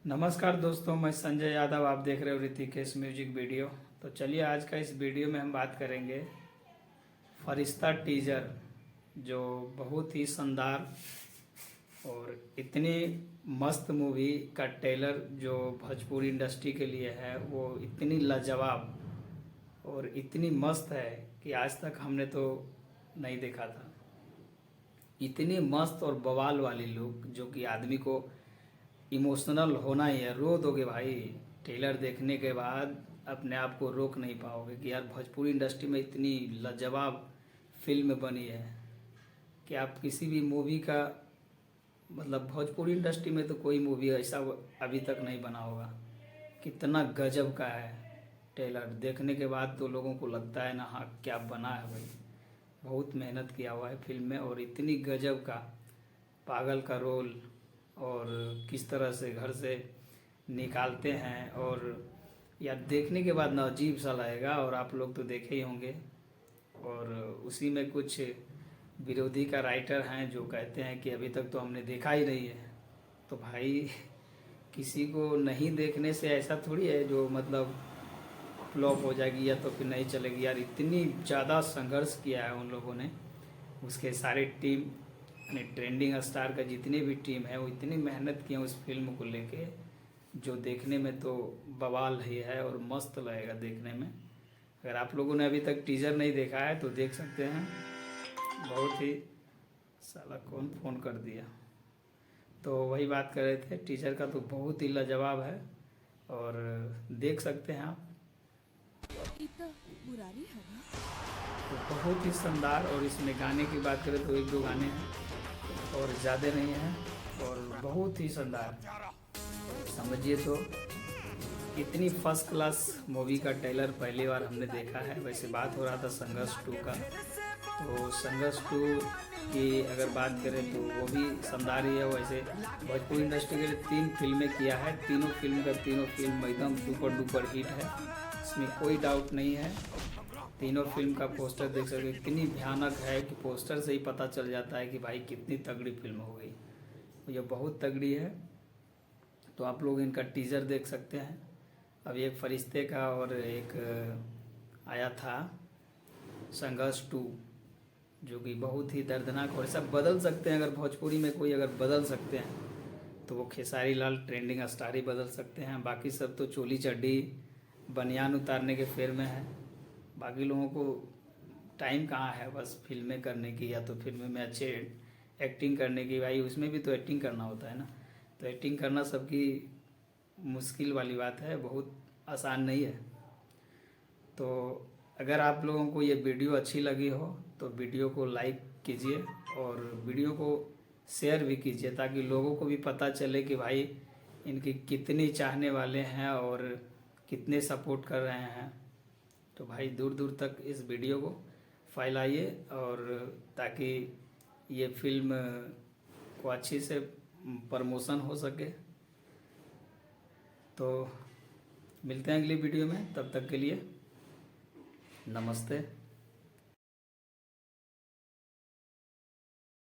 नमस्कार दोस्तों, मैं संजय यादव। आप देख रहे हो ऋतिकेश म्यूजिक वीडियो। तो चलिए आज का इस वीडियो में हम बात करेंगे फरिश्ता टीजर, जो बहुत ही शानदार और इतनी मस्त मूवी का ट्रेलर जो भोजपुरी इंडस्ट्री के लिए है, वो इतनी लाजवाब और इतनी मस्त है कि आज तक हमने तो नहीं देखा था। इतनी मस्त और बवाल वाली लुक जो कि आदमी को इमोशनल होना ही है। रो दोगे भाई, ट्रेलर देखने के बाद अपने आप को रोक नहीं पाओगे कि यार भोजपुरी इंडस्ट्री में इतनी लाजवाब फिल्म बनी है कि आप किसी भी मूवी का मतलब भोजपुरी इंडस्ट्री में तो कोई मूवी ऐसा अभी तक नहीं बना होगा। कितना गजब का है ट्रेलर देखने के बाद तो लोगों को लगता है ना, हाँ क्या बना है भाई। बहुत मेहनत किया हुआ है फिल्म में और इतनी गजब का पागल का रोल और किस तरह से घर से निकालते हैं, और यार देखने के बाद ना अजीब सा लगेगा। और आप लोग तो देखे ही होंगे। और उसी में कुछ विरोधी का राइटर हैं जो कहते हैं कि अभी तक तो हमने देखा ही नहीं है। तो भाई किसी को नहीं देखने से ऐसा थोड़ी है जो मतलब फ्लॉप हो जाएगी या तो फिर नहीं चलेगी। यार इतनी ज़्यादा संघर्ष किया है उन लोगों ने, उसके सारे टीम यानी ट्रेंडिंग स्टार का जितनी भी टीम है वो इतनी मेहनत की है उस फिल्म को लेके, जो देखने में तो बवाल ही है और मस्त लगेगा देखने में। अगर आप लोगों ने अभी तक टीजर नहीं देखा है तो देख सकते हैं। बहुत ही साला कौन फ़ोन कर दिया। तो वही बात कर रहे थे, टीजर का तो बहुत ही लाजवाब है और देख सकते हैं आप। बुरारी है ना? तो बहुत ही शानदार। और इसमें गाने की बात करें तो एक दो गाने हैं और ज़्यादा नहीं हैं और बहुत ही शानदार। समझिए तो इतनी फर्स्ट क्लास मूवी का ट्रेलर पहली बार हमने देखा है। वैसे बात हो रहा था संघर्ष 2 का, तो संघर्ष 2 की अगर बात करें तो वो भी शानदार ही है। वैसे भोजपुरी इंडस्ट्री के लिए 3 फिल्में किया है, तीनों फिल्म एकदम सुपर डुपर हिट है, इसमें कोई डाउट नहीं है। तीनों फिल्म का पोस्टर देख सकते हो, इतनी भयानक है कि पोस्टर से ही पता चल जाता है कि भाई कितनी तगड़ी फिल्म हो गई। ये बहुत तगड़ी है। तो आप लोग इनका टीज़र देख सकते हैं। अब एक फरिश्ते का और एक आया था संघर्ष 2, जो कि बहुत ही दर्दनाक। और सब बदल सकते हैं, अगर भोजपुरी में कोई अगर बदल सकते हैं तो वो खेसारी लाल ट्रेंडिंग स्टार ही बदल सकते हैं। बाकी सब तो चोली चड्डी बनियान उतारने के फेर में है। बाकी लोगों को टाइम कहाँ है बस फिल्में करने की, या तो फिल्में में अच्छे एक्टिंग करने की। भाई उसमें भी तो एक्टिंग करना होता है ना। तो एक्टिंग करना सबकी मुश्किल वाली बात है, बहुत आसान नहीं है। तो अगर आप लोगों को ये वीडियो अच्छी लगी हो तो वीडियो को लाइक कीजिए और वीडियो को शेयर भी कीजिए, ताकि लोगों को भी पता चले कि भाई इनकी कितनी चाहने वाले हैं और कितने सपोर्ट कर रहे हैं। तो भाई दूर दूर तक इस वीडियो को फैलाइए, और ताकि ये फिल्म को अच्छी से प्रमोशन हो सके। तो मिलते हैं अगली वीडियो में, तब तक के लिए नमस्ते।